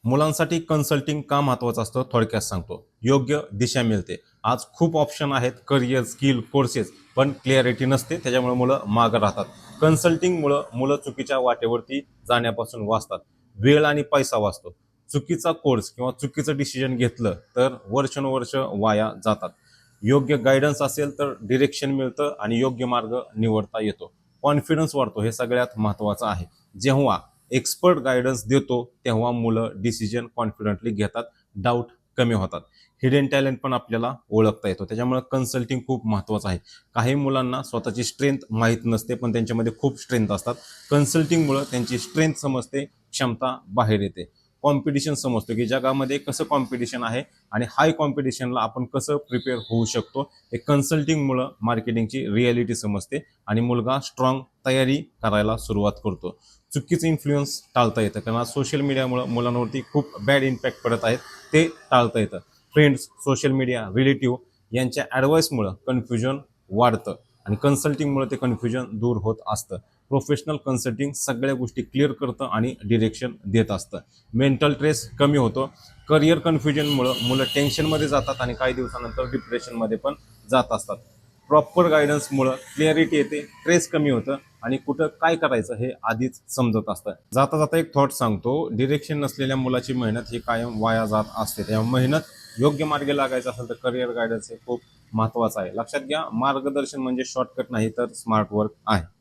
मुलांसाठी कन्सल्टिंग का महत्त्वाचं असतं थोडक्यात सांगतो. योग्य दिशा मिळते. आज खूप ऑप्शन आहेत, करिअर, स्किल, कोर्सेस, पण क्लॅरिटी नसते, त्याच्यामुळे मुलं मागं राहतात. कन्सल्टिंगमुळं मुलं चुकीच्या वाटेवरती जाण्यापासून वाचतात. वेळ आणि पैसा वाचतो. चुकीचा कोर्स किंवा चुकीचं डिसिजन घेतलं तर वर्षानुवर्ष वाया जातात. योग्य गायडन्स असेल तर डिरेक्शन मिळतं आणि योग्य मार्ग निवडता येतो. कॉन्फिडन्स वाढतो, हे सगळ्यात महत्त्वाचं आहे. जेव्हा एक्सपर्ट गायडन्स देतो तेव्हा मुलं डिसिजन कॉन्फिडंटली घेतात, डाऊट कमी होतात. हिडन टॅलेंट पण आपल्याला ओळखता येतो. त्याच्यामुळे कन्सल्टिंग खूप महत्त्वाचं आहे. काही मुलांना स्वतःची स्ट्रेंथ माहीत नसते, पण त्यांच्यामध्ये खूप स्ट्रेंथ असतात. कन्सल्टिंगमुळं त्यांची स्ट्रेंथ समजते, क्षमता बाहेर येते. कॉम्पिटिशन समजतो की जगामध्ये कसं कॉम्पिटिशन आहे आणि हाय कॉम्पिटिशनला आपण कसं प्रिपेअर होऊ शकतो. हे कन्सल्टिंगमुळं मार्केटिंगची रिॲलिटी समजते आणि मुलगा स्ट्रॉंग तयारी करायला सुरुवात करतो. चुकीचं इन्फ्लुएन्स टाळता येतं, कारण सोशल मीडियामुळं मुलांवरती खूप बॅड इम्पॅक्ट पडत आहेत, ते टाळता येतं. फ्रेंड्स, सोशल मीडिया, रिलेटिव्ह यांच्या ॲडवाईसमुळं कन्फ्युजन वाढतं आणि कन्सल्टिंगमुळे ते कन्फ्युजन दूर होत असतं. प्रोफेशनल कन्सल्टिंग सगळ्या गोष्टी क्लिअर करतं आणि डिरेक्शन देत असतं. मेंटल स्ट्रेस कमी होतो. करिअर कन्फ्युजनमुळं मुलं टेन्शनमध्ये जातात आणि काही दिवसानंतर डिप्रेशनमध्ये पण जात असतात. प्रॉपर गायडन्समुळं क्लिअरिटी येते, स्ट्रेस कमी होतं आणि कुठं काय करायचं हे आधीच समजत असतं. जाता जाता एक थॉट सांगतो, डिरेक्शन नसलेल्या मुलाची मेहनत ही कायम वाया जात असते. त्यामुळे मेहनत योग्य मार्गे लागायचं असेल तर करिअर गायडन्स हे खूप महत्त्वाचं आहे. लक्षात घ्या, मार्गदर्शन म्हणजे शॉर्टकट नाही तर स्मार्ट वर्क आहे.